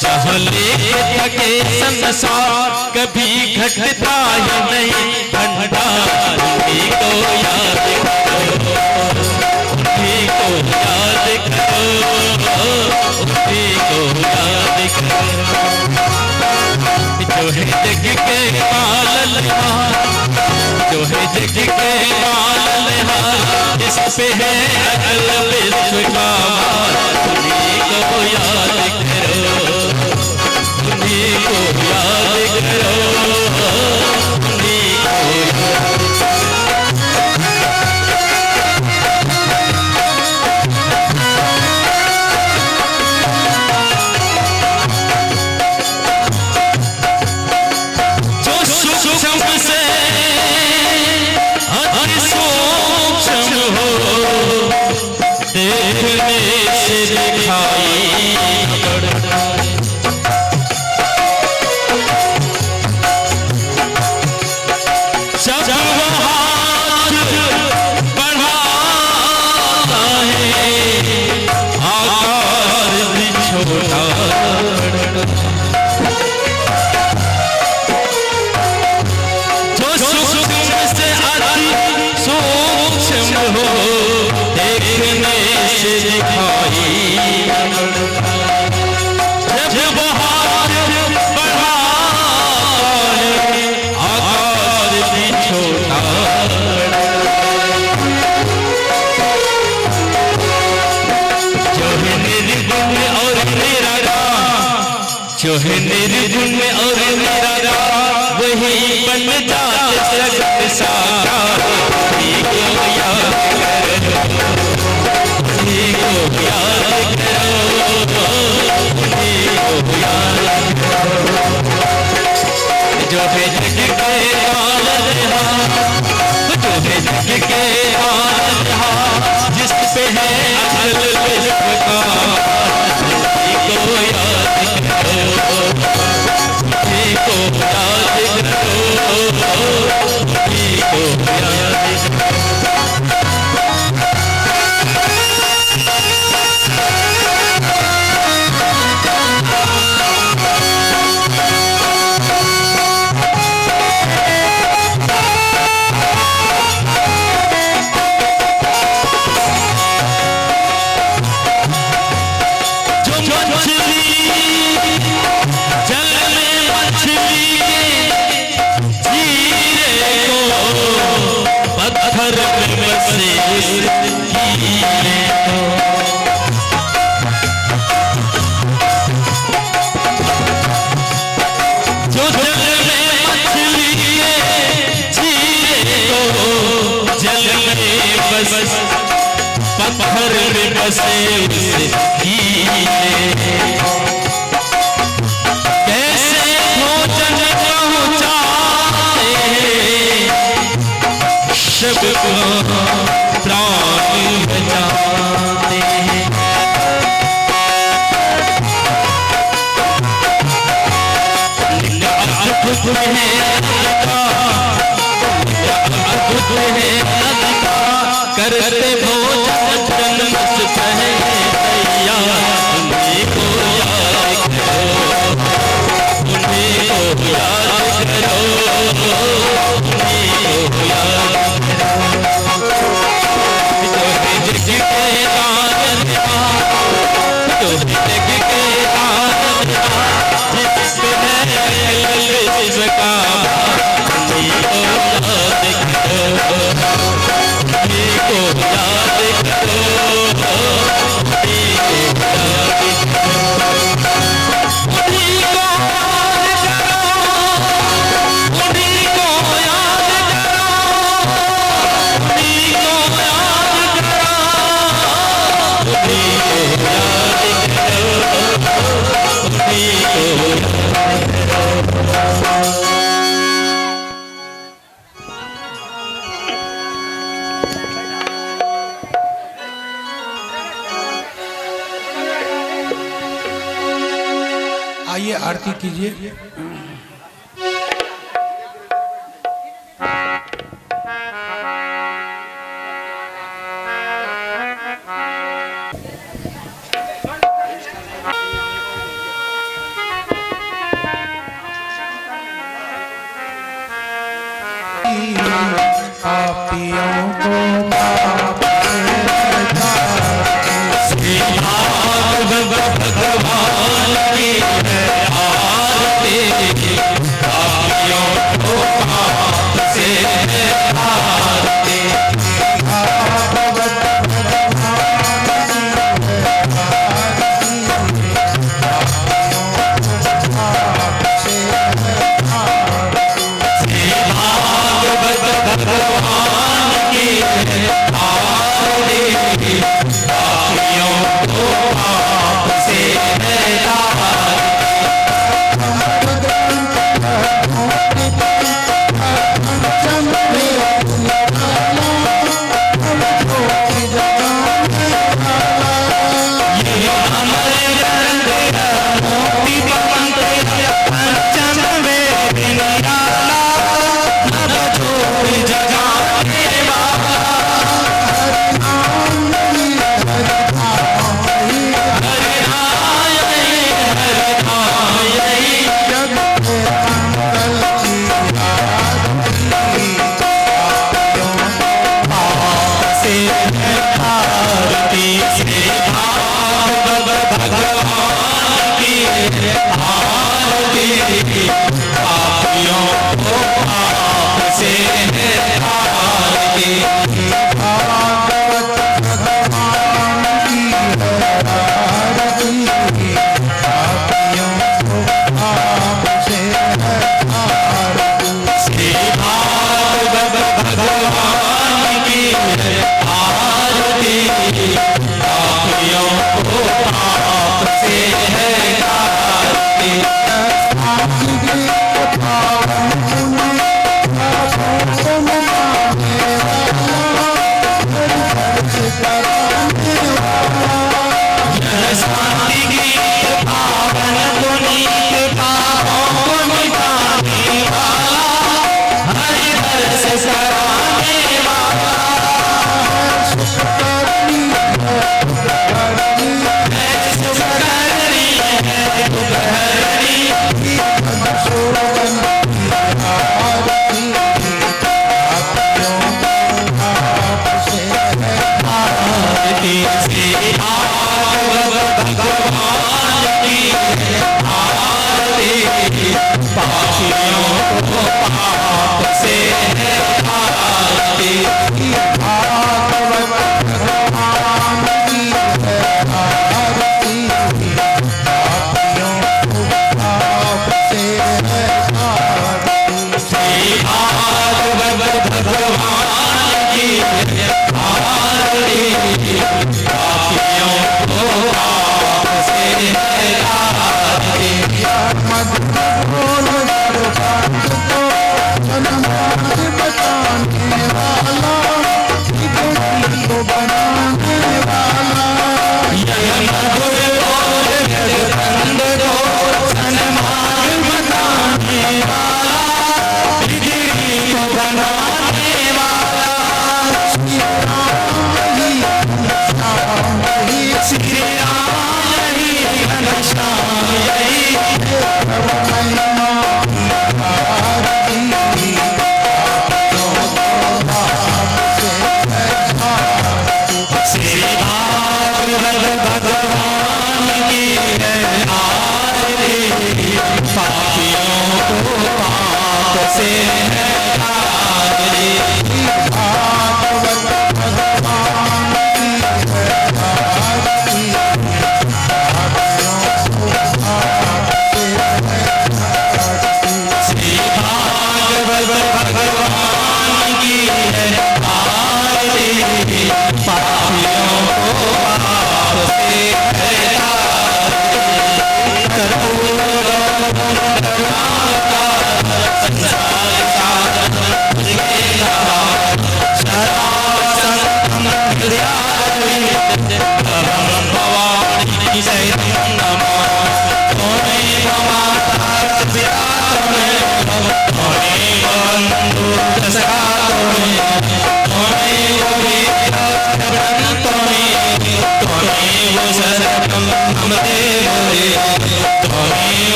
चहले थके संसार कभी घटता ही नहीं भंडार। उन्हीं को याद करो, उन्हीं को याद करो, उन्हीं को याद करो। जो है जग के पालनहार, जो है जग के पालनहार, इस पे है अकल विश्व का मार। उन्हीं को याद करो, उन्हीं को याद करो, उन्हीं को जो सूक्ष्म से अति सूक्ष्म हो, देखने से दिखाई पड़ता है। जब वो हाथ बढ़ाता है, आकार भी छोटा पड़ता है। जो सूक्ष्म से अति सूक्ष्म हो, देखने से दिखाई पड़ता है। जब वो हाथ बढ़ाता है, आकार भी छोटा पड़ता है। जो है निर्गुण और निराकार, जो है निर्गुण और निराकार, वही बन जाते जगत साकार। उन्हीं को याद करो, उन्हीं को याद करो, उन्हीं को याद करो। जो है जग के पालनहार, जो है जग के पालनहार, जिस पे है अकल विश्व का मार। उन्हीं को याद करो, उन्हीं को याद करो, उन्हीं को याद करो। जो मछली जल में मछली के जीरे को, पत्थर में बसे उस कीड़े को। जो जल में मछली के जीरे को, जल में बस पत्थर में बसे उस कीड़े। कैसे भोजन पहुँचाते हैं, सबको प्राण बचाते हैं। अद्भुत है अधिकार, अद्भुत है अधिकार, करते भोजन जन्म से पहले तैयार। उन्हीं को याद करो, उन्हीं को याद करो, उन्हीं को याद करो। जो है जग के पालनहार, जो है जग के पालनहार, जिस पे है अकल विश्व का मार। उन्हीं को याद करो, उन्हीं को याद करो, उन्हीं को याद करो, उन्हीं को याद करो, उन्हीं को याद करो, उन्हीं को याद करो, उन्हीं को याद करो, उन्हीं को याद करो। आइए आरती कीजिए। पापियों को पाप से श्री भागवत भगवान की है आरती, पापियों को पाप से आरती।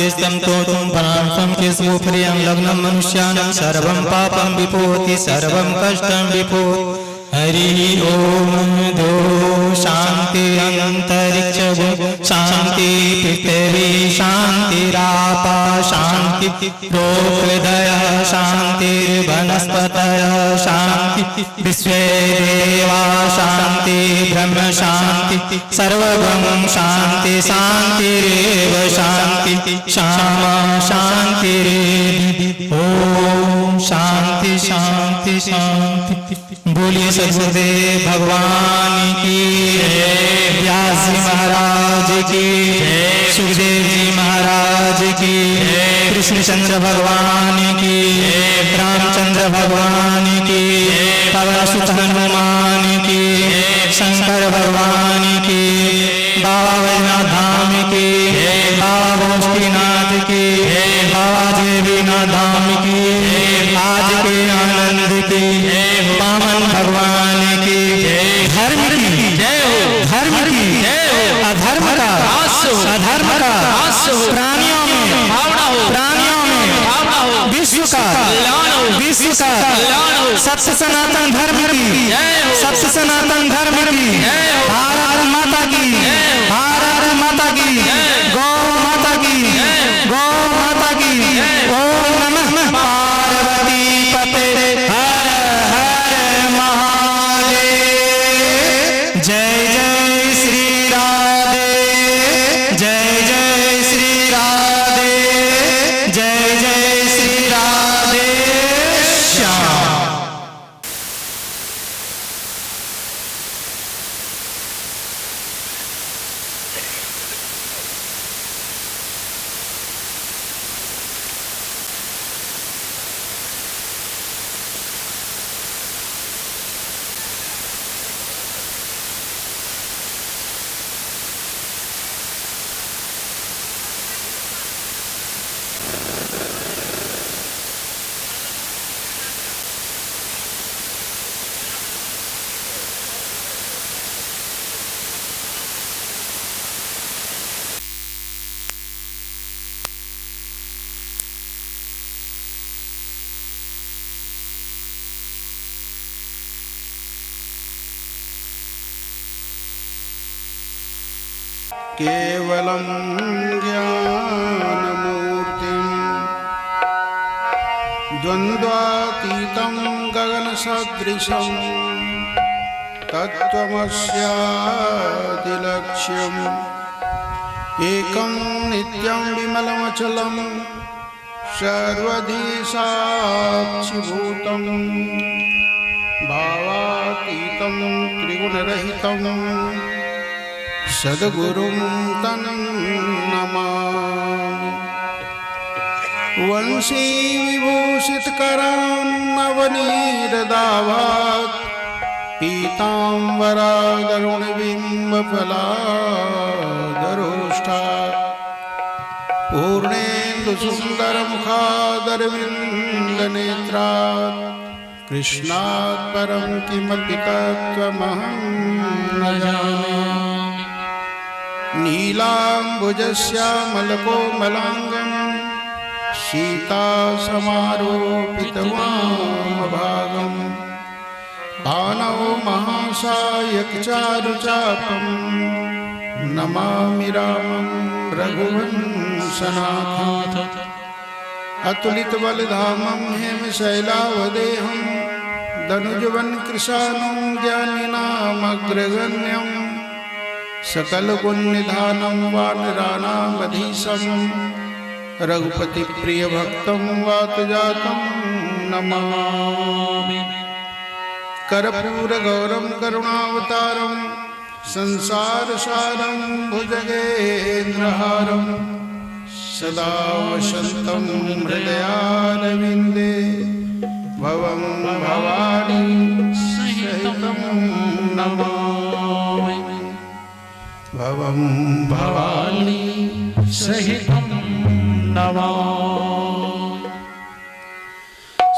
स्वादिष्टं तोतुं परांसं केशवो प्रियं लग्नं मनुष्याणां सर्वं पापं विपोति सर्वं कष्टं विपोति हरि ओम दो शांति अंतरिक्ष शांति पृथ्वी शांतिरापा शांति हृदय शांति वनस्पतय शांति विश्वे देवा शांति ब्रह्म शांति सर्वगं शांति शांतिरेव शांति श्यामा शांतिरेव ओम शांति शांति शांति। बोलिए सदगुरुदेव भगवान की, व्यास जी महाराज की, सुखदेव जी महाराज की, कृष्णचंद्र भगवान की, रामचंद्र भगवान की, पवन सुत हनुमान की, शंकर भगवान की, बाबा वैद्यनाथ धाम की, बाबा भोजनाथ की, बाबा देवीनाथ धाम की, आज के आनंद की, पावन भगवान की, धर्म की जय हो, धर्म की जय हो, अधर्म का अधर्म का प्राणियों में भावना हो, प्राणियों में भावना हो, विश्व का कल्याण हो, विश्व का कल्याण हो, सत्य सनातन धर्म की जय हो, सत्य सनातन धर्म की जय हो, भारत माता की भारत माता की गौ माता की गौ माता की। ओम नमः पार्वती पते हर हर महादेव। जय जय श्री राधे, जय जय श्री राधे, जय जय श्री राधे श्याम। केवलं ज्ञानमूर्तिं द्वन्द्वातीतं गगनसदृशं तत्त्वमस्यादिलक्ष्यम् एकं नित्यं विमलमचलं सर्वधी साक्षिभूतं भावातीतं त्रिगुणरहितं सद्गुरुं तं नमामि। वंशी विभूषितकरान् नवनीरदाभात् पीताम्बरागरुणबिम्बफलादरोष्ठात् पूर्णेन्दुसुन्दरमुखादरविन्दनेत्रात् कृष्णात् परं किमपि तत्त्वमहं न जाने। नीलाम्बुजश्यामलकोमलाङ्गं सीतासमारोपितवामभागं पाणौ महासायकचारुचापं नमामि रामं रघुवंशनाथं। अतुलितबलधामं हेमशैलावदेहं दनुजवनकृशानं ज्ञानिनामग्रगण्यं सकलगुणनिधानं वानराणामधीशं रघुपतिप्रियभक्तं वातजातं नमामि। कर्पूरगौरं करुणावतारं संसारसारं भुजगेन्द्रहारं सदा वसन्तं हृदयारविन्दे भवं भवानी सहितं नमामि। भवं भवानी सहितं नमामि।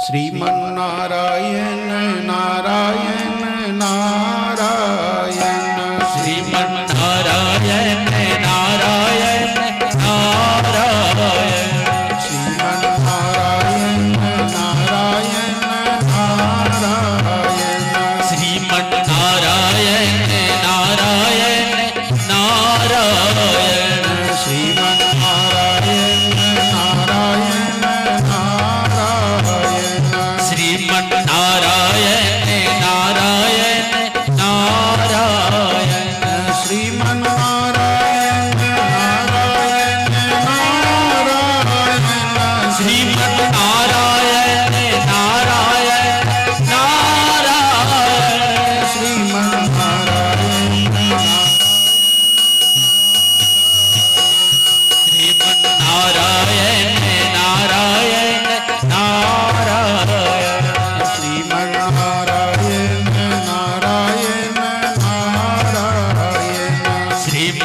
श्रीमन्नारायण नारायण नारायण श्रीमन्नारायण नारायण नारायण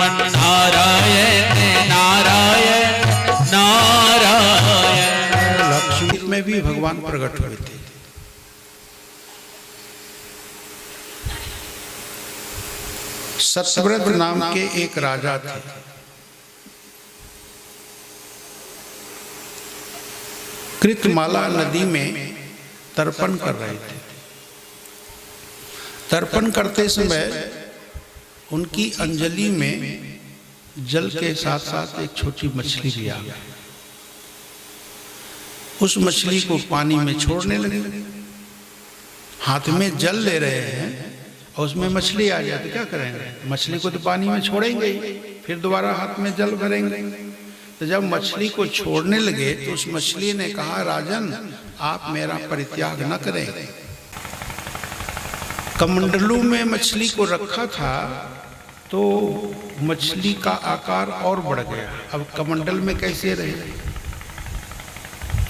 श्रीमन नारायण नारायण नारायण। लक्ष्मी में भी भगवान प्रकट हुए थे। सत्यव्रत नाम के एक राजा थे। कृतमाला नदी में तर्पण कर रहे थे। तर्पण करते समय उनकी अंजलि में जल के साथ साथ एक छोटी मछली भी आ गई। उस मछली को पानी में छोड़ने लगे। हाथ में जल ले रहे हैं और उसमें मछली आ जाए तो क्या करेंगे? मछली को तो पानी में छोड़ेंगे ही, फिर दोबारा हाथ में जल भरेंगे। तो जब मछली को छोड़ने लगे तो उस मछली ने कहा, राजन आप मेरा परित्याग न करें। कमंडलू में मछली को रखा था तो मछली का आकार और बढ़ गया। अब कमंडल में कैसे रहे?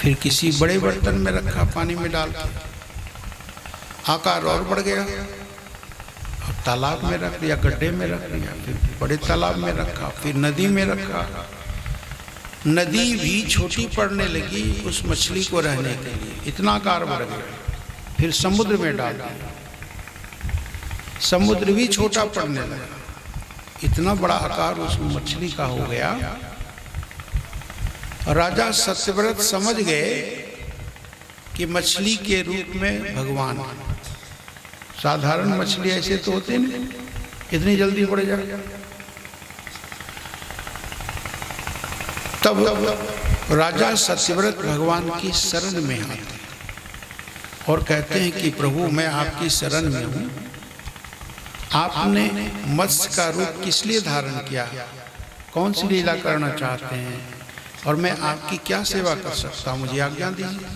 फिर किसी बड़े बर्तन में रखा, पानी में डाल के, आकार और बढ़ गया। अब तालाब में रख दिया, गड्ढे में रख दिया, फिर बड़े तालाब में रखा, फिर नदी में रखा। नदी भी छोटी पड़ने लगी उस मछली को रहने के लिए, इतना आकार बढ़ गया। फिर समुद्र में डाल दिया, समुद्र भी छोटा पड़ने लगा, इतना बड़ा आकार उस मछली का हो गया। राजा सत्यव्रत समझ गए कि मछली के रूप में भगवान। साधारण मछली ऐसे तो होते नहीं, इतनी जल्दी बढ़ जाए। तब राजा सत्यव्रत भगवान की शरण में आते और कहते हैं कि प्रभु मैं आपकी शरण में हूँ। आपने मत्स्य का रूप किस लिए धारण किया? कौन सी लीला करना चाहते हैं? और मैं आपकी क्या सेवा कर सकता हूँ? मुझे आज्ञा दीजिए।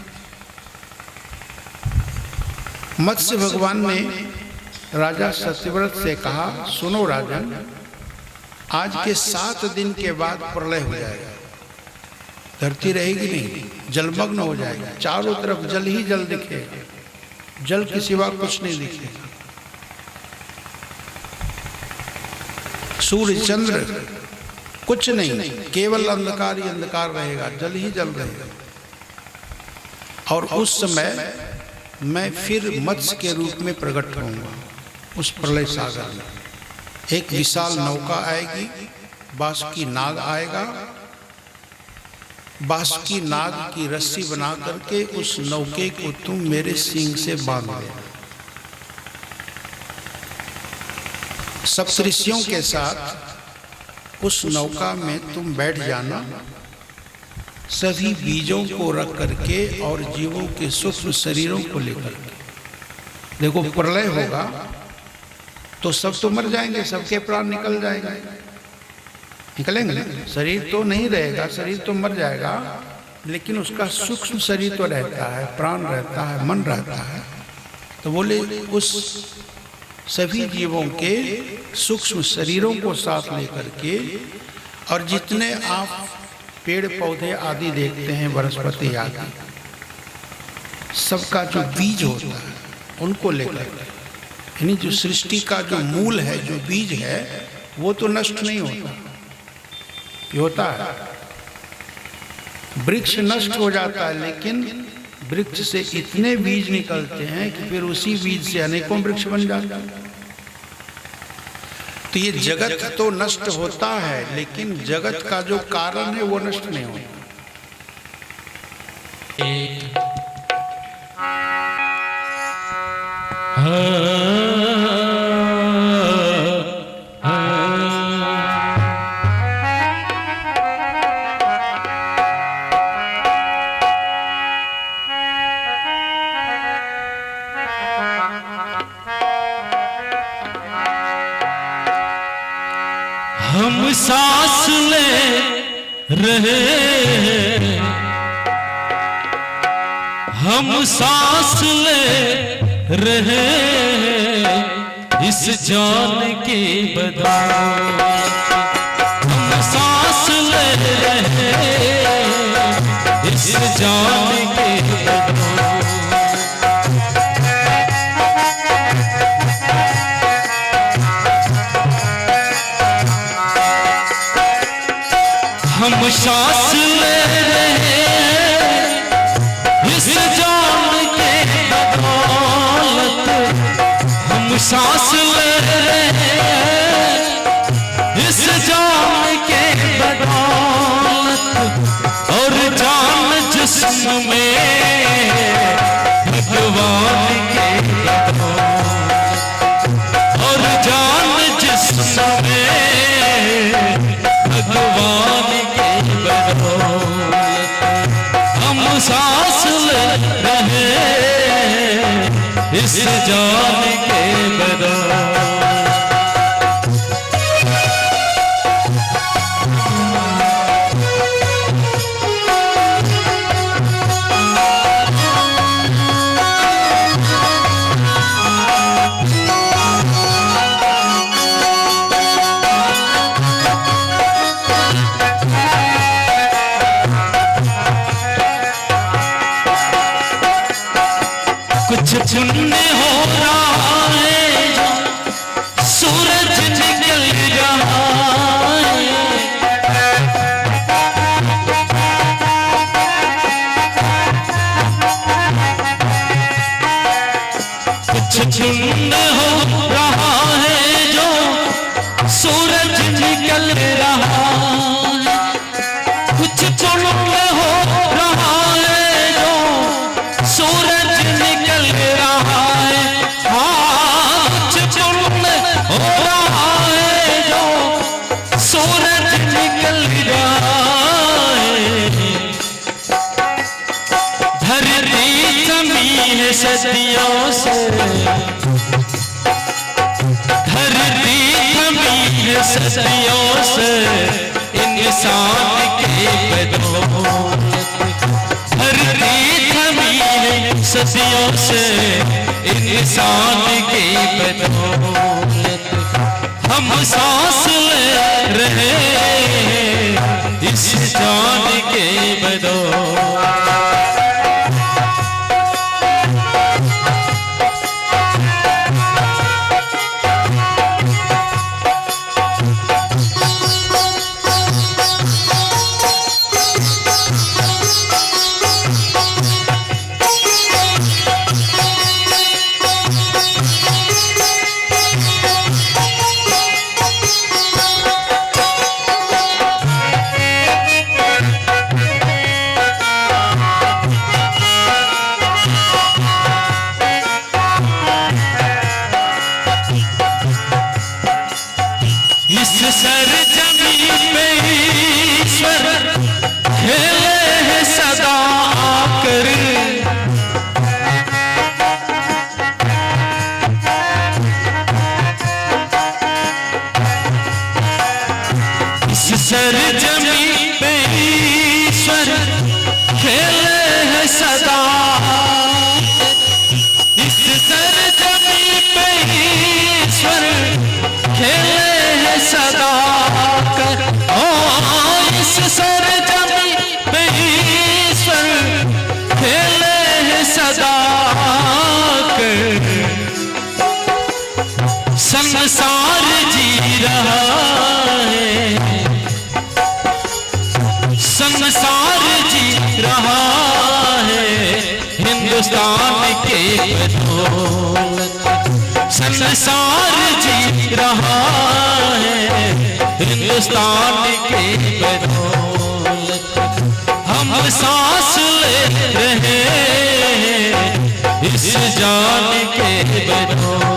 मत्स्य भगवान ने राजा सत्यव्रत से कहा, सुनो राजन, आज के 7 दिन के बाद प्रलय हो जाएगा। धरती रहेगी नहीं, जलमग्न हो जाएगा, चारों तरफ जल ही जल दिखेगा, जल के सिवा कुछ नहीं दिखेगा। सूर्य चंद्र कुछ नहीं, केवल अंधकार ही अंधकार रहेगा, जल ही जल रहेगा। और उस समय मैं फिर मत्स्य के रूप में प्रकट होऊंगा उस प्रलय सागर में। एक विशाल नौका आएगी, बासुकी नाग आएगा, बासुकी नाग की रस्सी बना करके उस नौके को तुम मेरे सींग से बांध देना। सप्तऋषियों के साथ उस नौका में तुम बैठ जाना, सभी बीजों को रख करके और जीवों के सूक्ष्म शरीरों को लेकर के। देखो प्रलय होगा तो सब तो मर जाएंगे, सबके प्राण निकल जाएंगे, निकलेंगे। शरीर तो नहीं रहेगा, शरीर तो मर जाएगा, लेकिन उसका सूक्ष्म शरीर तो रहता है, प्राण रहता है, मन रहता है। तो बोले उस सभी जीवों के सूक्ष्म शरीरों को साथ लेकर के, और जितने आप पेड़ पौधे आदि देखते हैं, वनस्पति आदि, सबका जो बीज होता है उनको लेकर, यानी जो सृष्टि का जो मूल है, जो बीज है, वो तो नष्ट नहीं होता। ये होता है, वृक्ष नष्ट हो जाता है, लेकिन वृक्ष से इतने बीज निकलते हैं कि फिर उसी बीज से अनेकों वृक्ष बन जाते हैं। तो ये जगत तो नष्ट होता है, लेकिन जगत का जो कारण है वो नष्ट नहीं होता। हम सांस ले रहे, हम सांस ले रहे, इस जान के बदौलत। हम सांस ले रहे, इस जान के बदौलत। सांस ले रहे इस जान के बदौलत, हम सांस ले रहे इस जान के बदौलत, और जान जिस्म में भगवान के बदौलत, और जान जिस्म में भगवान के बदौलत, हम सांस ले रहे इस जान के बदौलत। कुछ पुण्य हो रहा है, सूरज निकल रहा है, कुछ पुण्य हो रहा है जो सूरज निकल रहा है, कुछ पुण्य हो रहा है जो सूरज निकल रहा है, हाँ कुछ पुण्य हो रहा है जो सूरज निकल रहा है। धरती जमीन सदियों से, धरती जमीन सदियों से इंसान के बदौलत, धरती जमीन सदियों से इंसान के बदौलत, हम सांस ले रहे इस जान के बदौलत। इस सरजमी पे ईश्वर खेले हैं सदा आकर, इस सरजमी पे ईश्वर खेले हैं सदा, इस सरजमी पे ईश्वर खेले सदा कर, ओ इस सरजमी पे ईश्वर खेले हैं सदा कर, संसार जी रहा है, संसार जी रहा है हिंदुस्तान के बदौलत, संसार जी रहा है हिंदुस्तान के बदौलत, हम सांस ले रहे इस जान के बदौलत।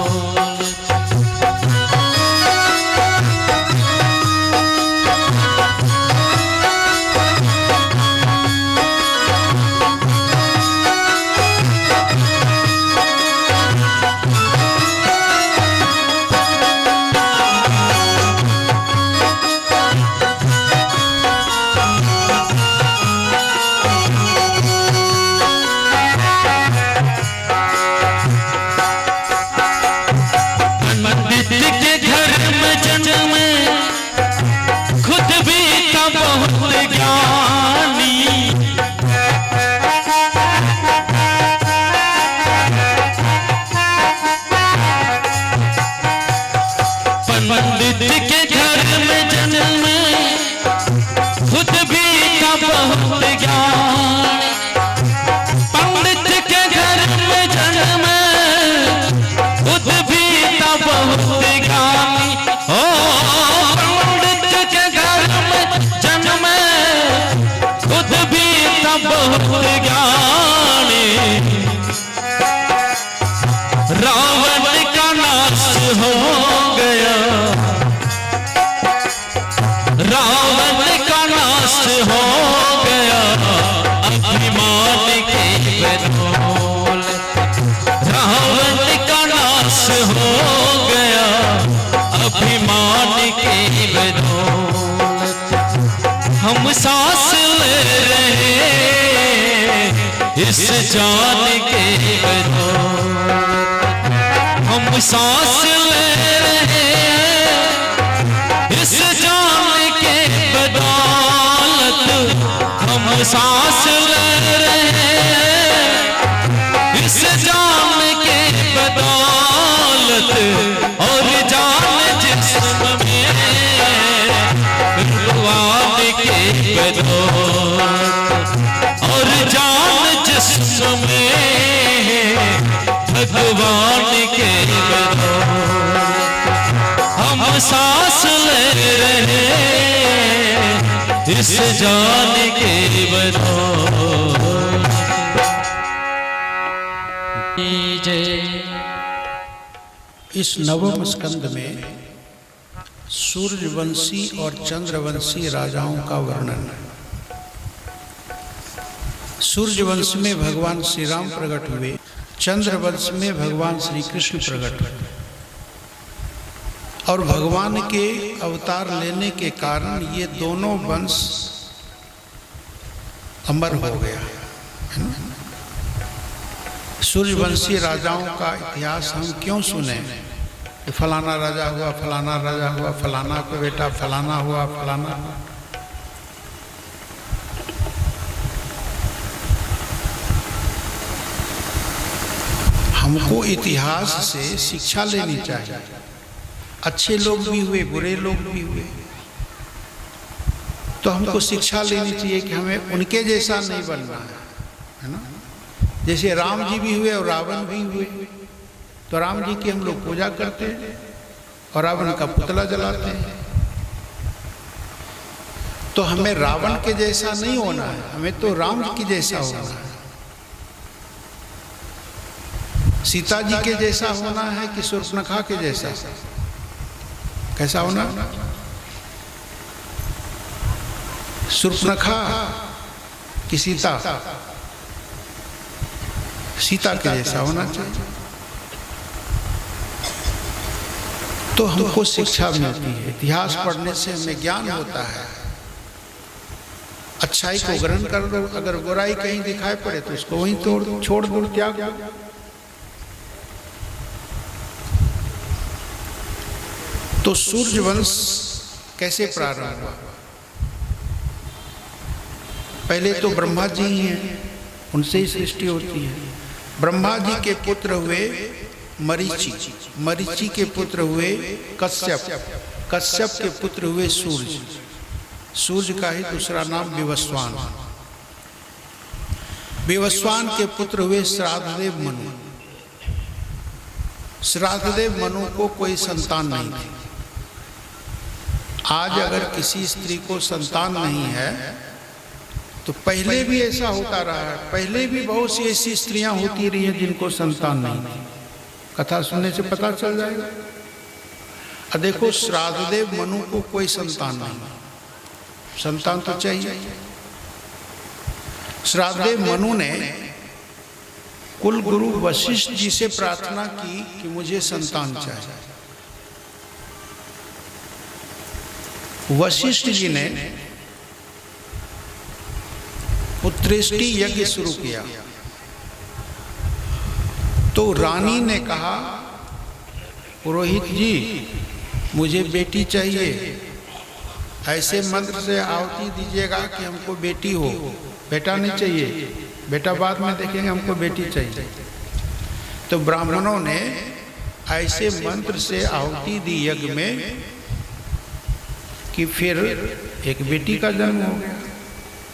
पंडित के घर में जन्म खुद भी तब बहुत ज्ञान, पंडित के घर में जन्म, खुद भी तब बहुत ज्ञानी। ओ पंडित के घर में जन्म, खुद भी तब बहुत ज्ञानी। रावण का नाश हो गया, रावण का नाश हो गया, अभिमान के बदौलत। रावण का नाश हो गया, अभिमान के बदौलत। हम सांस ले रहे इस जान के बदौलत, हम सांस ले रहे इस जान के बदौलत। हम सांस ले रहे इस जान के बदौलत, और जान जिस्म में भगवान के बदौलत, और जान जिस्म में भगवान के बदौलत। हम सांस ले रहे इस जान के बदौलत। जय। इस नवम स्कंद में सूर्यवंशी और चंद्रवंशी राजाओं का वर्णन है। सूर्यवंश में भगवान श्री राम प्रकट हुए, चंद्रवंश में भगवान श्री कृष्ण प्रकट हुए, और भगवान के अवतार लेने के कारण ये दोनों वंश अमर हो गया है ना। सूर्यवंशी राजाओं का इतिहास हम क्यों सुने? फलाना राजा हुआ, फलाना राजा हुआ, फलाना को बेटा फलाना हुआ, फलाना। हमको इतिहास से शिक्षा लेनी चाहिए। अच्छे लोग भी हुए, बुरे लोग भी हुए, तो हमको शिक्षा लेनी चाहिए कि हमें उनके जैसा नहीं बनना है ना। जैसे राम जी भी हुए और रावण भी हुए, तो राम जी की हम लोग पूजा करते हैं और रावण का पुतला जलाते हैं। तो हमें रावण के जैसा नहीं होना है, हमें तो राम जी की जैसा होना है। सीता जी के जैसा होना है कि शूर्पणखा के जैसा? कैसा होना? शूर्पणखा कि सीता? सीता के जैसा होना चाहिए। तो हमको शिक्षा मिलती है, इतिहास पढ़ने से हमें ज्ञान होता है। अच्छाई को ग्रहण कर दो, अगर बुराई कहीं दिखाई पड़े तो उसको वहीं छोड़ दो, त्याग दो। तो सूर्यवंश कैसे प्रारंभ हुआ? पहले तो ब्रह्मा जी ही हैं, उनसे ही सृष्टि होती है। ब्रह्मा जी के पुत्र हुए मरीचि, मरीचि के पुत्र हुए कश्यप, कश्यप के पुत्र हुए सूर्य, सूर्य का ही दूसरा नाम विवस्वान, विवस्वान के पुत्र हुए श्राद्धदेव मनु। श्राद्धदेव मनु को कोई संतान नहीं थी। आज अगर किसी स्त्री को संतान नहीं है तो पहले भी ऐसा होता रहा है, पहले भी बहुत सी ऐसी स्त्रियां होती रही हैं जिनको संतान नहीं थी। कथा सुनने से पता चल जाएगा। अब देखो, श्राद्धदेव मनु को कोई संतान नहीं, संतान तो चाहिए। श्राद्धदेव मनु ने कुल गुरु वशिष्ठ जी से प्रार्थना की कि मुझे संतान चाहिए। वशिष्ठ जी ने पुत्रेष्टि यज्ञ शुरू किया तो रानी ने कहा, पुरोहित जी मुझे बेटी चाहिए, ऐसे मंत्र से आहुति दीजिएगा कि हमको बेटी हो, बेटा नहीं चाहिए, बेटा बाद में देखेंगे, हमको बेटी चाहिए। तो ब्राह्मणों ने ऐसे मंत्र से आहुति दी यज्ञ में कि फिर एक बेटी का जन्म हो गया।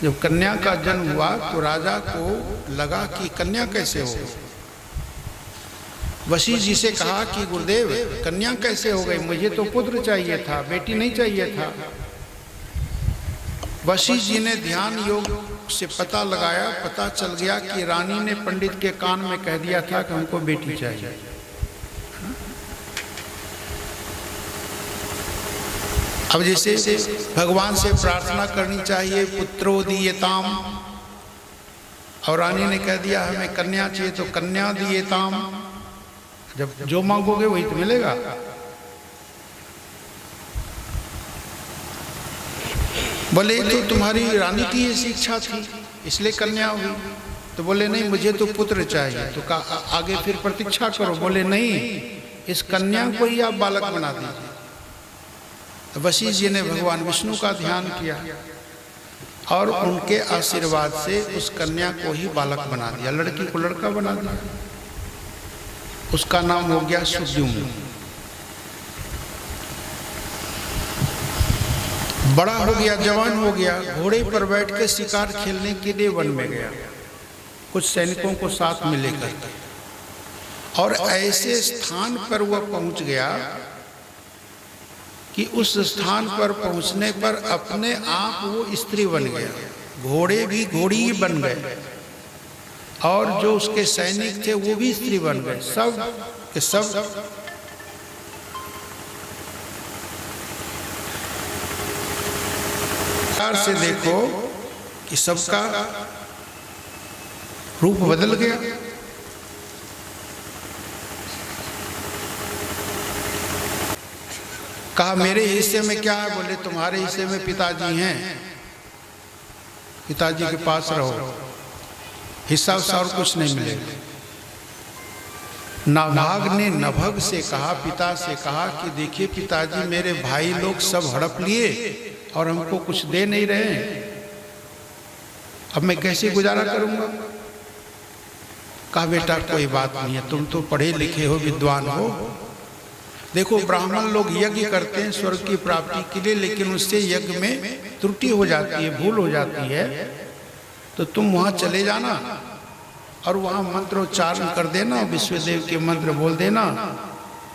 जब कन्या का जन्म हुआ तो राजा को लगा कि कन्या कैसे हो। वशिष्ठ जी से कहा कि गुरुदेव कन्या कैसे हो गई, मुझे तो पुत्र चाहिए था, बेटी नहीं चाहिए था। वशिष्ठ जी ने ध्यान योग से पता लगाया, पता चल गया कि रानी ने पंडित के कान में कह दिया था कि हमको बेटी चाहिए। अब जैसे भगवान से प्रार्थना करनी चाहिए पुत्रो दीयताम, और रानी ने कह दिया हमें कन्या चाहिए तो कन्या दीयताम, जब जो मांगोगे वही तो मिलेगा। बोले तो तुम्हारी रानी की ऐसी इच्छा थी इसलिए कन्या हुई। तो बोले नहीं मुझे तो पुत्र चाहिए। तो कहा आगे फिर प्रतीक्षा करो। बोले नहीं, इस कन्या को ही आप बालक बना दीजिए। तो वशिष्ठ जी ने भगवान विष्णु का ध्यान किया और उनके आशीर्वाद से उस कन्या को ही बालक बना दिया, लड़की को लड़का बना दिया। उसका नाम हो गया सुद्युम्न। बड़ा हो गया, जवान हो गया, घोड़े पर बैठ के शिकार खेलने के लिए वन में गया, कुछ सैनिकों को साथ में लेकर के। और ऐसे स्थान पर वह पहुंच गया कि उस स्थान पर पहुंचने पर अपने आप वो स्त्री बन गया, घोड़े भी घोड़ी ही बन गए और जो उसके सैनिक थे वो भी स्त्री बन गए, सब के सब। से देखो कि सबका रूप बदल गया। कहा मेरे हिस्से में क्या है? बोले तुम्हारे हिस्से में पिताजी हैं, पिताजी के पास रहो, हिस्सा और कुछ नहीं मिलेगा। नाभाग ने नभग से कहा, पिता से कहा कि देखिए पिताजी मेरे भाई लोग सब हड़प लिए और हमको कुछ दे नहीं रहे हैं, अब मैं कैसे गुजारा करूंगा? कहा बेटा कोई बात नहीं है, तुम तो पढ़े लिखे हो, विद्वान हो। देखो ब्राह्मण लोग यज्ञ करते हैं स्वर्ग की प्राप्ति के लिए, लेकिन उससे यज्ञ में त्रुटि हो जाती है, भूल हो जाती है, तो तुम वहां चले जाना और वहां मंत्रोच्चारण कर देना, विश्वदेव के मंत्र बोल देना,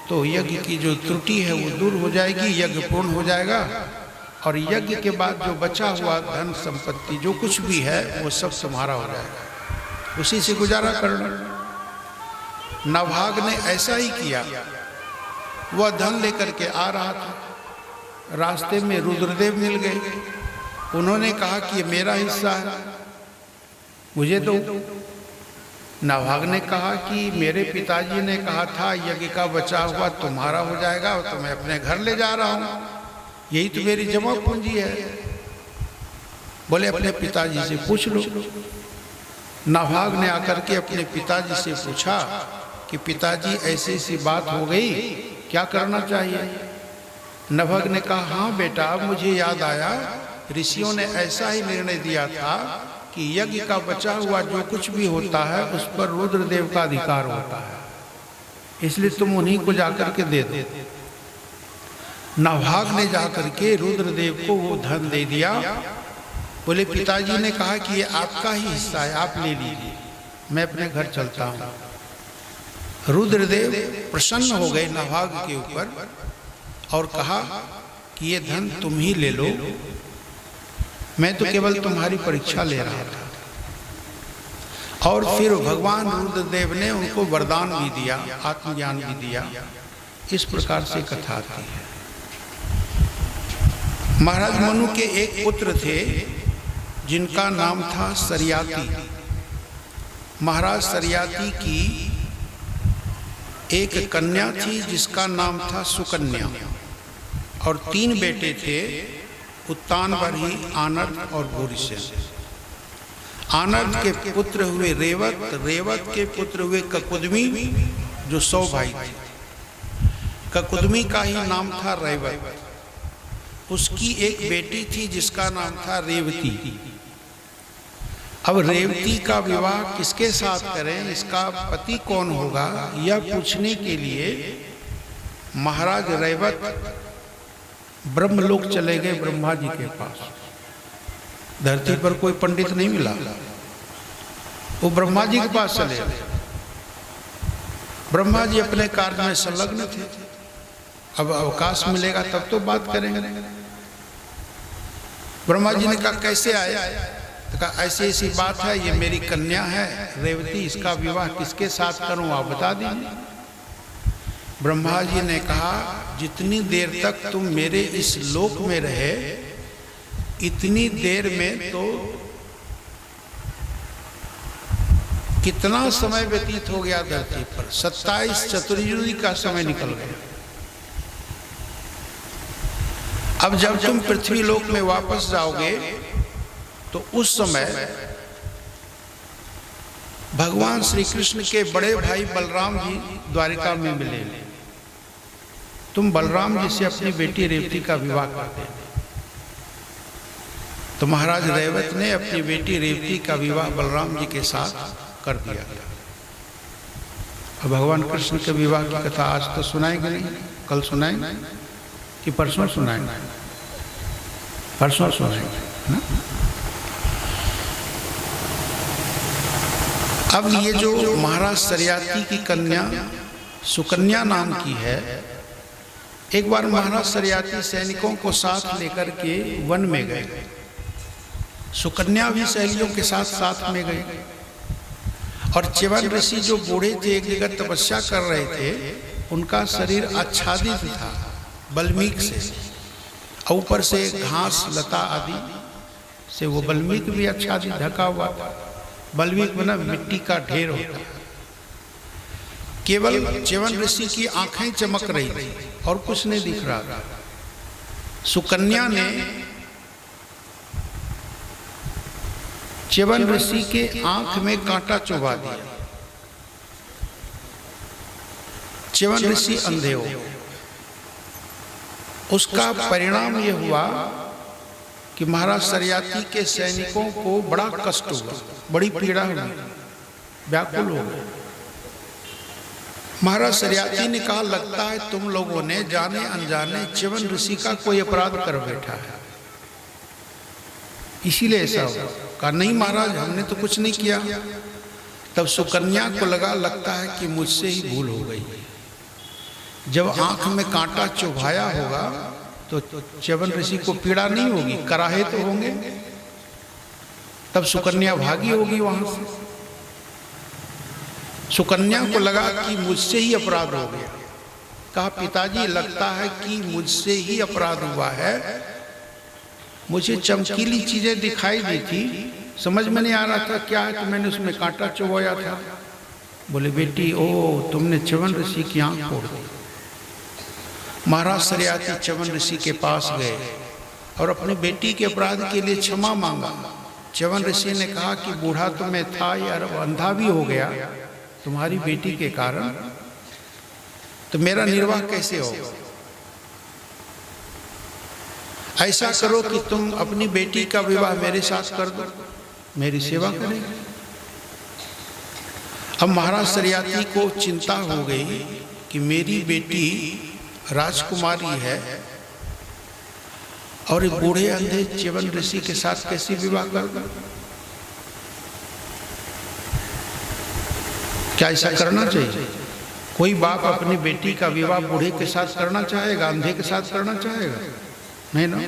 तो यज्ञ की जो त्रुटि है वो दूर हो जाएगी, यज्ञ पूर्ण हो जाएगा और यज्ञ के बाद जो बचा हुआ धन संपत्ति जो कुछ भी है वो सब तुम्हारा हो जाएगा, उसी से गुजारा करना। नभाग ने ऐसा ही किया। वह धन लेकर के आ रहा था, रास्ते में रुद्रदेव मिल गए। उन्होंने कहा कि ये मेरा हिस्सा है, मुझे दो। नभाग ने कहा कि मेरे पिताजी ने कहा था यज्ञ का बचा हुआ तुम्हारा हो जाएगा, तो मैं अपने घर ले जा रहा हूँ, यही तो मेरी जमा पूंजी है। बोले अपने पिताजी से पूछ लो। नाभाग ने आकर के अपने पिताजी से पूछा कि पिताजी ऐसी ऐसी बात हो गई, क्या करना चाहिए? नभग ने कहा हाँ बेटा, अब मुझे याद आया, ऋषियों ने ऐसा ही निर्णय दिया था कि यज्ञ का बचा हुआ जो कुछ भी होता है उस पर रुद्रदेव का अधिकार होता है, इसलिए तुम उन्हीं को जाकर के दे दो। नाभाग ने जाकर के रुद्रदेव को वो धन दे दिया। बोले पिताजी ने कहा कि ये आपका ही हिस्सा है, आप ले लीजिए, मैं अपने घर चलता हूँ। रुद्रदेव प्रसन्न हो गए नाभाग के ऊपर और कहा कि ये धन तुम ही ले लो, मैं तो केवल तुम्हारी परीक्षा ले रहा था। और फिर भगवान रुद्रदेव ने उनको वरदान भी दिया, आत्मज्ञान भी दिया। इस प्रकार से कथा आती है। महाराज मनु के एक पुत्र थे जिनका नाम था सरियाती। महाराज सरियाती की एक कन्या थी जिसका नाम था सुकन्या, और 3 बेटे थे, उत्तानवर्ही, आनर्त और भूरिश्रव। आनर्त के पुत्र हुए रेवत, रेवत के पुत्र हुए ककुदमी, जो 100 भाई थे। ककुदमी का ही नाम था रैवत। उसकी एक बेटी थी जिसका नाम था रेवती। अब रेवती का विवाह किसके साथ करें, इसका पति कौन होगा, यह पूछने के लिए महाराज रैवत ब्रह्मलोक चले गए ब्रह्मा जी के पास। धरती पर कोई पंडित नहीं मिला, वो ब्रह्मा जी के पास चले गए। ब्रह्मा जी अपने कार्य में संलग्न थे, अब अवकाश मिलेगा तब तो बात करेंगे। ब्रह्मा जी ने कहा कैसे आए? तो कहा ऐसी ऐसी बात है, ये मेरी कन्या है रेवती, इसका विवाह किसके साथ करूं आप बता दीजिए। ब्रह्मा जी ने कहा जितनी देर तक तुम मेरे इस लोक में रहे, इतनी देर में तो कितना समय व्यतीत हो गया धरती पर, 27 चतुर्युगी का समय निकल गया। अब जब तुम पृथ्वी लोक में वापस जाओगे तो उस समय भगवान श्री कृष्ण के बड़े भाई बलराम जी द्वारिका में मिले। तुम बलराम जी से अपनी बेटी रेवती का विवाह कर दे। तो महाराज रेवत ने अपनी बेटी रेवती का विवाह बलराम जी के साथ कर दिया। अब भगवान कृष्ण के विवाह की कथा आज तो सुनाएंगे नहीं, कल सुनाएंगे कि परसों सुनाएंगे? परसों सुनाएंगे ना। अब ये जो महाराज सरियाती की कन्या सुकन्या नाम की है, एक बार महाराज सरियाती सैनिकों को साथ लेकर के वन में गए। सुकन्या भी सहेलियों के साथ साथ में गए। और च्यवन ऋषि जो बूढ़े थे, एक जगह तपस्या कर रहे थे, उनका शरीर आच्छादित था बल्मीक से, और ऊपर से घास लता आदि से वो बल्मीक भी आच्छादित ढका हुआ था। बल्मीक बना मिट्टी का ढेर होता। केवल च्यवन ऋषि की आंखें चमक रही थी और कुछ नहीं दिख रहा था। सुकन्या ने च्यवन ऋषि के आंख में कांटा चुभा दिया। च्यवन ऋषि अंधे हो गए। उसका परिणाम यह हुआ कि महाराज सरियाती के सैनिकों को बड़ा कष्ट हुआ, बड़ी पीड़ा हुई, व्याकुल हो गए। महाराज सरियाती ने कहा लगता है तुम लोगों ने जाने अनजाने च्यवन ऋषि का कोई अपराध कर बैठा है, इसीलिए ऐसा हुआ। कहा नहीं महाराज हमने तो कुछ नहीं किया। तब सुकन्या को लगता है कि मुझसे ही भूल हो गई। जब आंख में कांटा चुभाया होगा तो च्यवन ऋषि को पीड़ा नहीं होगी, कराहे तो होंगे। तब सुकन्या भागी होगी वहां से। सुकन्या को लगा कि मुझसे ही अपराध हो गया। कहा पिताजी लगता है कि मुझसे ही अपराध हुआ है। मुझे चमकीली चीजें दिखाई दी थी, समझ में नहीं आ रहा था क्या है, तो मैंने उसमें कांटा चुभोया था। बोले बेटी ओ तुमने च्यवन ऋषि की आंख फोड़ दी। महाराज सरियाती च्यवन ऋषि के पास गए और अपनी बेटी के अपराध के लिए क्षमा मांगा। च्यवन ऋषि ने कहा कि बूढ़ा तो मैं था यार, अंधा भी हो गया तुम्हारी बेटी के कारण, तो मेरा निर्वाह कैसे होगा? ऐसा करो कि तुम अपनी बेटी का विवाह मेरे साथ कर दो, मेरी सेवा करेगी। अब महाराज सरियाती को चिंता हो गई कि मेरी बेटी राजकुमारी है और बूढ़े अंधे च्यवन ऋषि के साथ कैसे विवाह कर दो? क्या ऐसा करना चाहिए? कोई बाप अपनी बेटी का विवाह बूढ़े के साथ करना चाहेगा, अंधे के साथ करना चाहेगा? नहीं ना।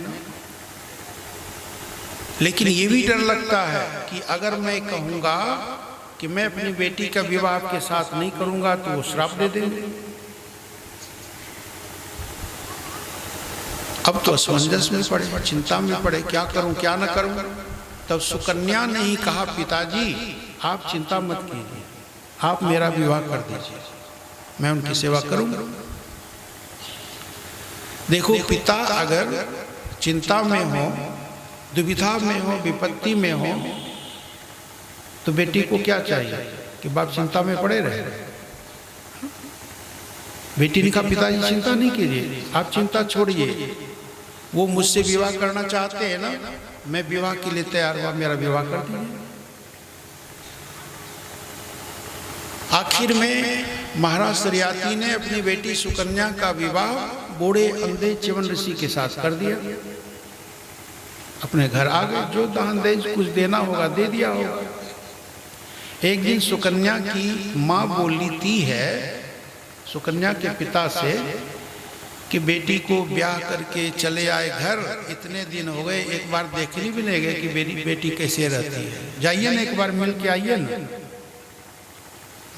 लेकिन ये भी डर लगता है कि अगर मैं कहूंगा कि मैं अपनी बेटी का विवाह आपके साथ नहीं करूंगा तो वो श्राप दे देंगे। अब तो असमंजस में पड़े, चिंता में पड़े, क्या करूं क्या न करूं। तब सुकन्या ने ही कहा पिताजी आप चिंता मत कीजिए, आप मेरा विवाह कर दीजिए, मैं उनकी सेवा करूंगा। देखो पिता अगर चिंता में हो, दुविधा में हो, विपत्ति में हो, तो बेटी को क्या चाहिए कि बाप चिंता में पड़े रहे। बेटी ने कहा पिताजी चिंता नहीं कीजिए, आप चिंता छोड़िए, वो मुझसे विवाह करना चाहते हैं ना, मैं विवाह के लिए तैयार हुआ, मेरा विवाह कर दीजिए। आखिर में महाराज सरियाती ने अपनी बेटी सुकन्या का विवाह बूढ़े अंधे च्यवन ऋषि के साथ कर दिया। अपने घर आ गए। जो दान दे कुछ देना होगा दे दिया होगा। एक दिन सुकन्या की माँ बोलती है सुकन्या के पिता से कि बेटी को ब्याह करके चले आए घर, इतने दिन हो गए, एक बार देखने भी नहीं गए कि मेरी बेटी कैसे रहती है, जाइए ना एक बार मिल के आइए ना।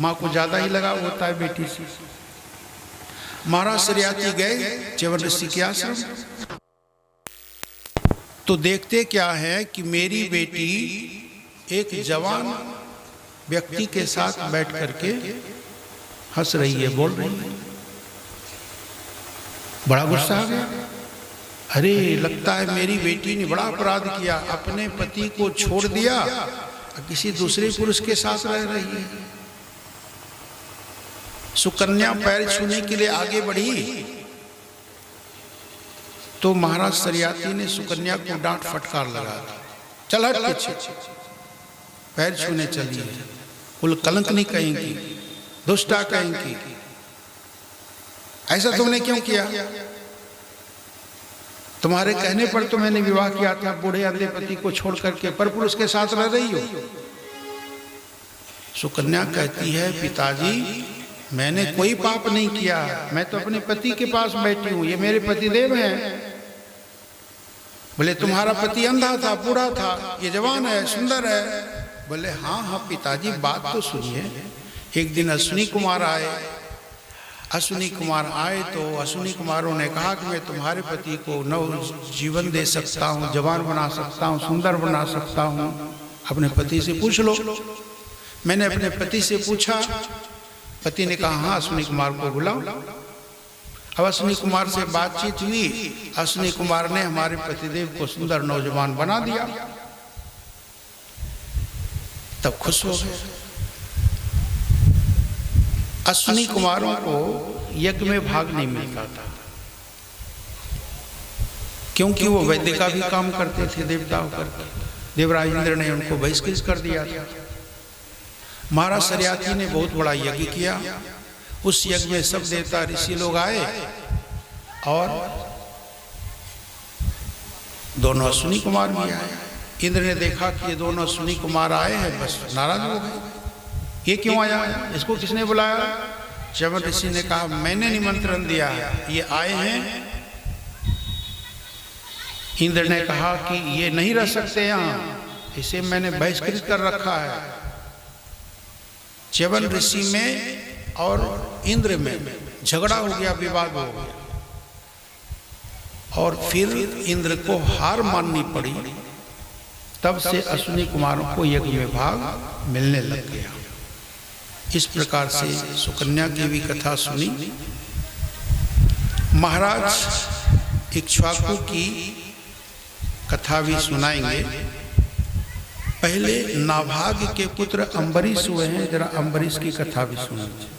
माँ को ज्यादा ही लगाव होता है बेटी से। महाराज सरियाती गए च्यवन ऋषि के आश्रम, तो देखते क्या है कि मेरी बेटी एक जवान व्यक्ति के साथ बैठ करके हंस रही है, बोल रही है। बड़ा गुस्सा आ गया। अरे लगता है मेरी बेटी ने बड़ा अपराध किया, अपने पति को छोड़ दिया, किसी दूसरे पुरुष के साथ रह रही है। सुकन्या पैर छूने के लिए आगे बढ़ी तो महाराज सरियाती ने सुकन्या को डांट फटकार लगा दी, चल हट पीछे, पैर छूने चली है, कुल कलंक नहीं कहेंगी, दुष्टा कहेंगी, ऐसा तुमने क्यों किया? तुम्हारे कहने पर तो मैंने विवाह किया था, बूढ़े अंधे पति को छोड़ करके परपुरुष के साथ रह रही हो। सुकन्या कहती है पिताजी मैंने कोई पाप नहीं किया, मैं तो अपने पति के पास बैठी हूं, ये मेरे पतिदेव हैं। बोले तुम्हारा पति अंधा था, बूढ़ा था, ये जवान है, सुंदर है। बोले हाँ हाँ पिताजी बात तो सुनिए। एक दिन अश्विनी कुमार आए, अश्विनी कुमार आए तो अश्विनी कुमारों ने कहा कि मैं तुम्हारे पति को नव जीवन दे सकता हूँ, जवान बना सकता हूँ, सुंदर बना सकता हूँ, अपने पति से पूछ लो। मैंने अपने पति से पूछा, पति ने कहा हाँ अश्विनी कुमार को बुलाओ। अब अश्विनी कुमार से बातचीत हुई, अश्विनी कुमार ने हमारे पतिदेव को सुंदर नौजवान बना दिया। तब खुश हो गए। अश्विनी कुमारों को यज्ञ में भाग नहीं मिलता था, क्योंकि वो वैद्य का भी काम करते थे देवता होकर। देवराज इंद्र ने उनको बहिष्कृत कर दिया था। महाराज सरियाती ने बहुत बड़ा यज्ञ किया। उस यज्ञ में सब देवता ऋषि लोग आए और दोनों अश्विनी कुमार भी आए। इंद्र ने देखा कि ये दोनों अश्विनी कुमार आए हैं, बस नाराज हो गए, ये क्यों आया, इसको किसने बुलाया? च्यवन ऋषि ने कहा मैंने निमंत्रण दिया है, ये आए हैं। इंद्र ने कहा कि ये नहीं रह सकते यहाँ, इसे मैंने बहिष्कृत कर रखा है। च्यवन ऋषि में और इंद्र में झगड़ा हो गया, विवाद हो गया, और फिर इंद्र को हार माननी पड़ी। तब से अश्विनी कुमारों को यज्ञ में भाग मिलने लग गया। इस प्रकार से सुकन्या की भी कथा सुनी। महाराज इक्ष्वाकु की कथा भी सुनाएंगे। पहले नाभाग के पुत्र अम्बरीश हुए हैं, जरा अम्बरीश की कथा भी सुनिए।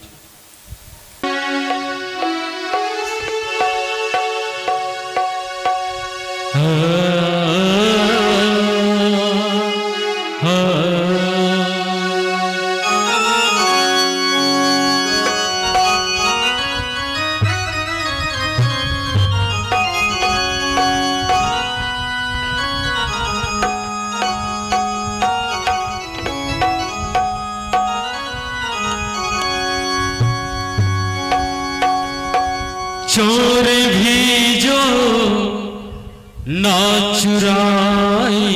चोर भी जो ना चुराए,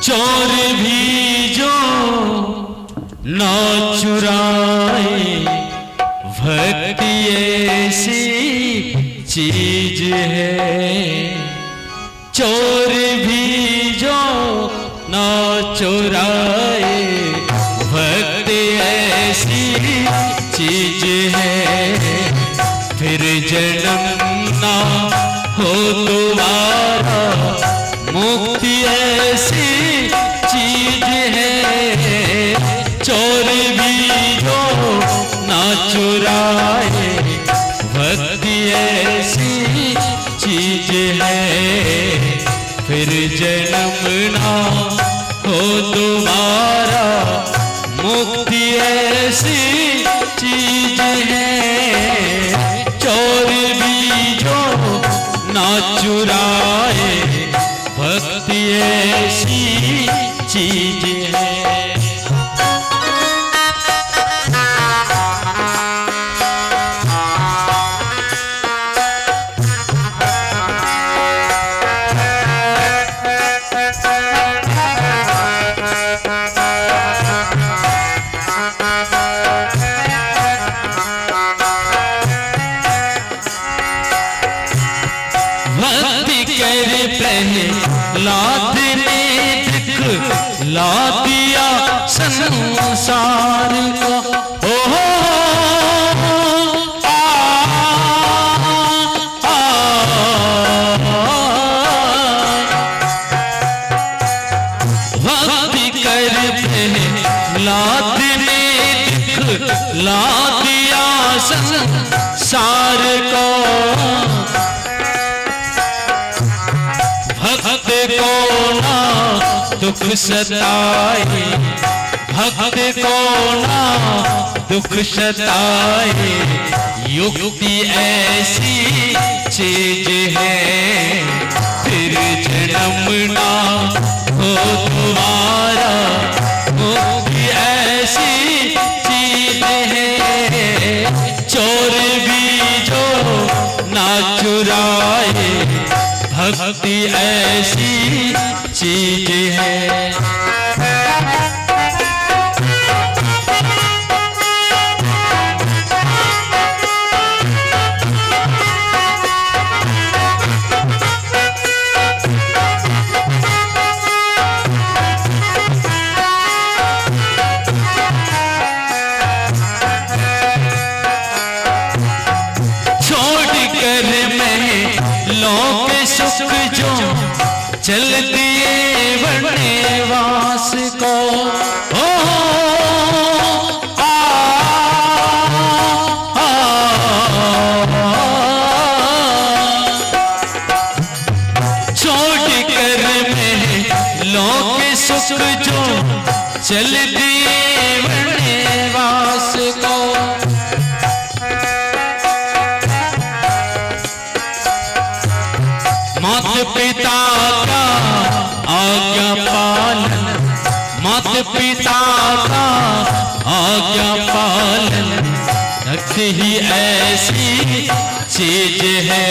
चोर भी जो ना चुराए, भक्ति ऐसी चीज है। चोर भी जो ना चुराए, भक्ति ऐसी चीज है। फिर जन्म ना हो दोबारा, मुक्ति ऐसी चीज है। चोर भी जो ना चुराए, भक्ति ऐसी चीज है। फिर जन्म ना हो दोबारा, मुक्ति ऐसी चीज है। चोर भी जो ना लाद ने दिखला दिया संसार को। ओहो भक्ति कर प्रहलाद ने दिखला दिया संसार को। भक्त को ना दुख सताए, भक्त को ना दुख सताए, युक्ति ऐसी चीज है फिर जन्म ना हो तुम्हारा। मुक्ति ऐसी चीज है चोर भी जो ना चुराए, भक्ति ऐसी चीज है। सुख जो चल दिए वनवास को। ओ छोड़ कर महलों के सुख जो चल दिए वनवास को। मात पिता का आज्ञा पालन, मात पिता का आज्ञा पालन, रक्त ही ऐसी चीज है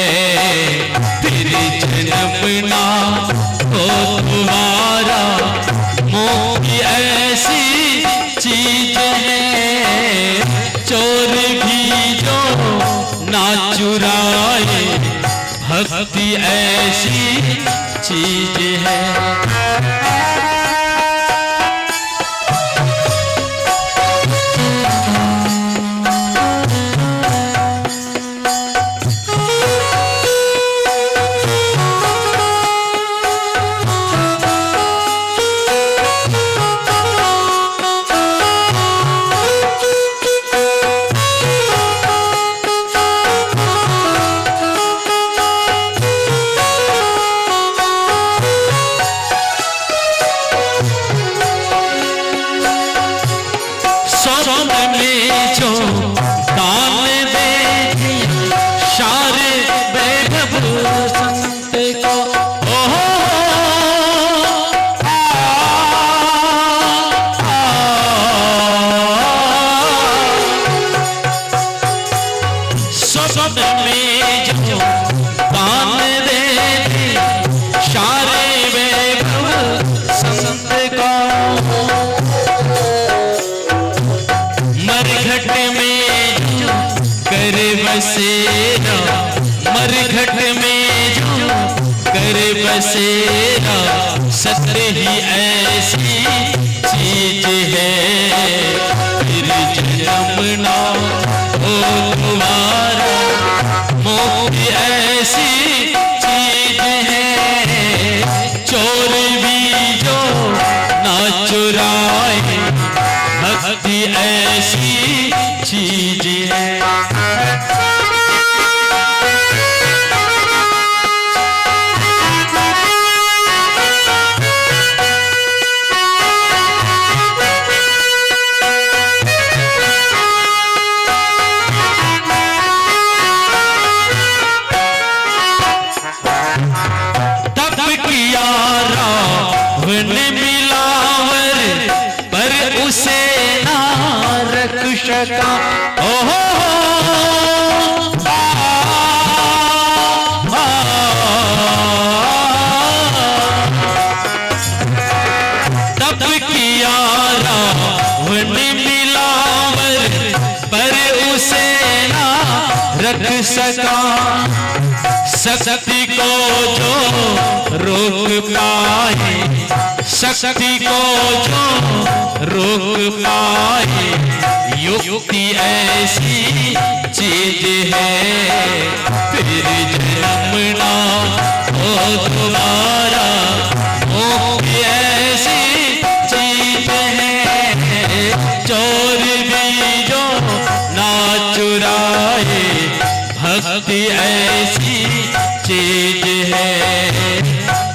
फिर जन्म ना हो तुम्हारा। मोह ऐसी चीज है चोर भी जो ना चुराए, भक्ति ऐसी चीज है। में जो दान दे सारे वैभव संत को। ओहो सब में जो दान दे सारे वैभव संत को। मरघट में जो कर बसेरा, मरघट में जो कर बसेरा, सत्य ही ऐसी चीज है फिर जन्म ना हो तुम्हारा। मोह ऐसी चीज है चोर भी जो ना चुराए, भक्ति ऐसी चीज है। तप किया रावण मिलावर पर उसे ना रख सका। ओहो तप किया रावण मिलावर पर उसे ना रख सका। शक्ति को जो रोक पाए, शक्ति को जो रोक पाए, युक्ति ऐसी चीज है, फिर जन्मना हो दोबारा, मुक्ति ऐसी चीज है, चोर भी जो ना चुराए, भक्ति ऐसी चीज है,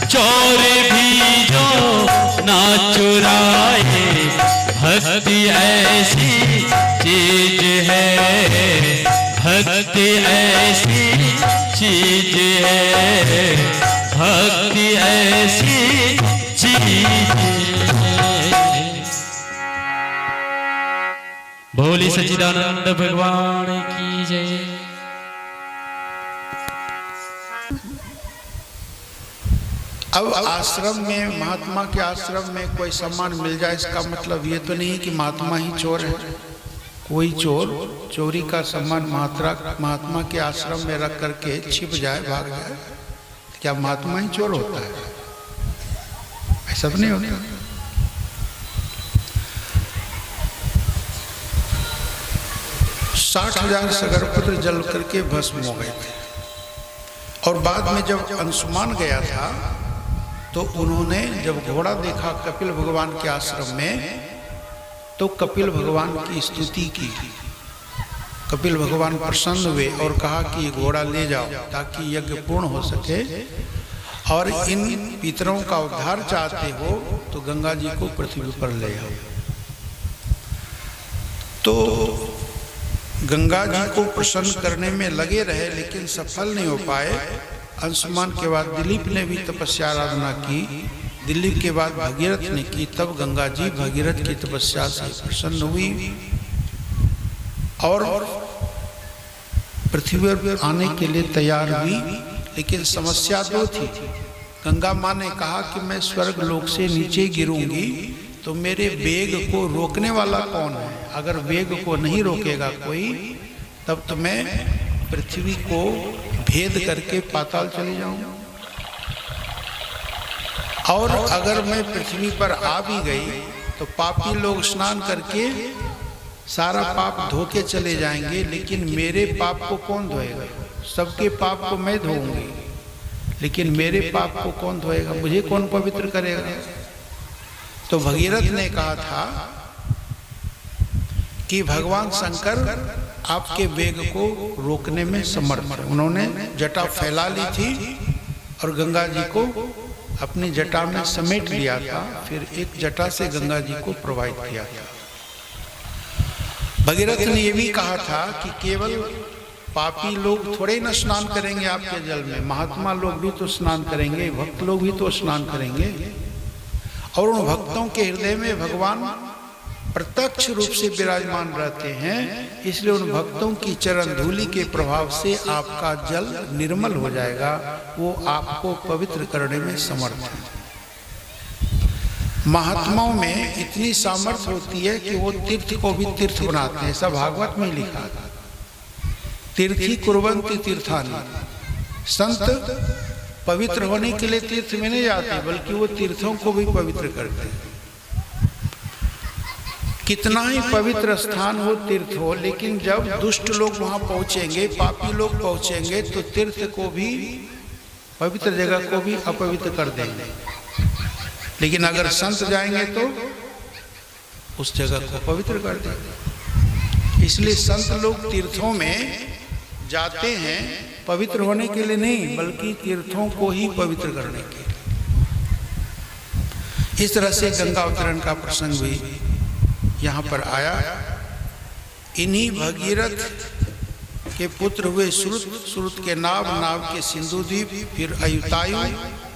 चोर भी जो ना चुराए, भक्ति ऐसी चीज है, भक्ति ऐसी चीज है, भक्ति ऐसी चीज है। बोली सच्चिदानंद भगवान की जय। अब आश्रम में, महात्मा के आश्रम में कोई सम्मान मिल जाए, इसका मतलब ये तो नहीं कि महात्मा ही चोर है। कोई चोर चोरी का सम्मान महात्मा के आश्रम में रख करके छिप जाए, भाग जाए, क्या महात्मा ही चोर होता है? ऐसा तो नहीं होता। 60,000 सगरपुत्र जल करके भस्म हो गए थे। और बाद में जब अंशुमान गया था तो उन्होंने जब घोड़ा देखा कपिल भगवान के आश्रम में, तो कपिल भगवान की स्तुति की। कपिल भगवान प्रसन्न हुए और कहा कि ये घोड़ा ले जाओ ताकि यज्ञ पूर्ण हो सके, और इन पितरों का उद्धार चाहते हो तो गंगा जी को पृथ्वी पर ले आओ। तो गंगा जी को प्रसन्न करने में लगे रहे, लेकिन सफल नहीं हो पाए। अंशुमान के बाद दिलीप ने भी तपस्या आराधना की, दिलीप के बाद भगीरथ ने की, तब गंगा जी भगीरथ की तपस्या से प्रसन्न हुई और पृथ्वी पर आने के लिए तैयार हुई। लेकिन समस्या दो थी। गंगा माँ ने कहा कि मैं स्वर्ग लोक से नीचे गिरूंगी तो मेरे वेग को रोकने वाला कौन है? अगर वेग को नहीं रोकेगा कोई, तब तो मैं पृथ्वी को भेद करके पाताल चली जाऊंगा। और अगर मैं पृथ्वी पर आ भी गई तो पापी लोग स्नान करके सारा पाप धो के चले जाएंगे, लेकिन मेरे पाप को कौन धोएगा? सबके पाप को मैं धोऊंगी, लेकिन मेरे पाप को कौन धोएगा? मुझे कौन पवित्र करेगा? तो भगीरथ ने कहा था कि भगवान शंकर आपके वेग को रोकने में समर्थ है। उन्होंने जटा फैला ली थी और गंगा जी को अपनी जटा में समेट लिया था, फिर एक जटा से गंगा जी को प्रवाहित किया था। भगीरथ ने यह भी कहा था कि केवल पापी लोग थोड़े न स्नान करेंगे आपके जल में, महात्मा लोग भी तो स्नान करेंगे, भक्त लोग भी तो स्नान करेंगे। और उन भक्तों के हृदय में भगवान प्रत्यक्ष रूप से विराजमान रहते हैं, इसलिए उन भक्तों की चरण धूलि के प्रभाव से आपका जल निर्मल हो जाएगा, वो आपको पवित्र करने में समर्थ है। महात्माओं में इतनी सामर्थ्य होती है कि वो तीर्थ को भी तीर्थ बनाते हैं। ऐसा भागवत में लिखा था, तीर्थी कुर्वन्ति तीर्थानि। संत पवित्र होने के लिए तीर्थ में नहीं जाते, बल्कि वो तीर्थों को भी पवित्र करते हैं। कितना ही पवित्र स्थान हो, तीर्थ हो, लेकिन जब दुष्ट लोग वहां पहुंचेंगे, पापी लोग पहुंचेंगे, तो तीर्थ को भी, पवित्र जगह को भी अपवित्र कर देंगे। लेकिन अगर संत जाएंगे तो उस जगह को पवित्र कर देंगे। इसलिए संत लोग तीर्थों में जाते हैं पवित्र होने के लिए नहीं, बल्कि तीर्थों को ही पवित्र करने के लिए। इस तरह से गंगा अवतरण का प्रसंग भी यहाँ पर आया। इन्हीं भगीरथ के पुत्र हुए श्रुत, श्रुत के नाव, नाव के सिंधुद्वीप, फिर अयुतायु,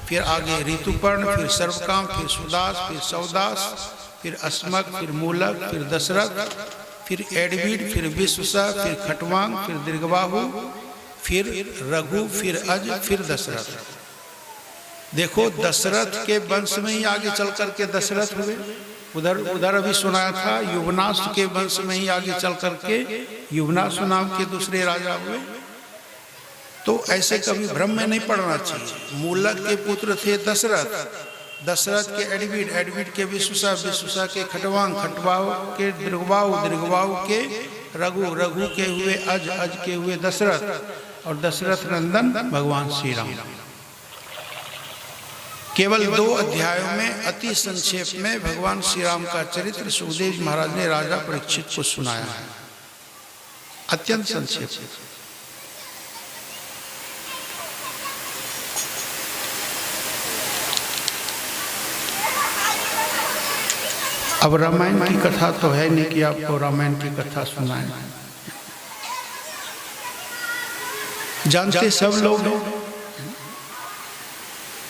फिर आगे ऋतुपर्ण, फिर सर्वकाम, फिर सुदास, फिर सौदास, फिर अस्मक, फिर मूलक, फिर दशरथ, फिर एडवीड, फिर विश्वसा, फिर खटवांग, फिर दीर्घबाहु, फिर रघु, फिर अज, फिर दशरथ। देखो दशरथ के वंश में ही आगे चल करके दशरथ हुए। उधर अभी सुनाया था युवनाश के वंश में ही आगे चल करके युवनाश नाम के दूसरे राजा हुए। तो ऐसे कभी भ्रम में नहीं पड़ना चाहिए। मूलक के पुत्र थे दशरथ, दशरथ के एडविड, एडविड के विश्वसा, विश्वसा के खटवांग, खटवाओ के दृगवाऊ, दृगवाऊ के रघु, रघु के हुए अज, अज के हुए दशरथ और दशरथ नंदन भगवान श्री राम। केवल 2 अध्यायों में अति संक्षेप में भगवान श्री राम का चरित्र सुखदेव महाराज ने राजा परीक्षित को सुनाया है, अत्यंत संक्षेप। अब रामायण की कथा तो है नहीं कि आपको रामायण की कथा सुनाएं। जानते सब लोग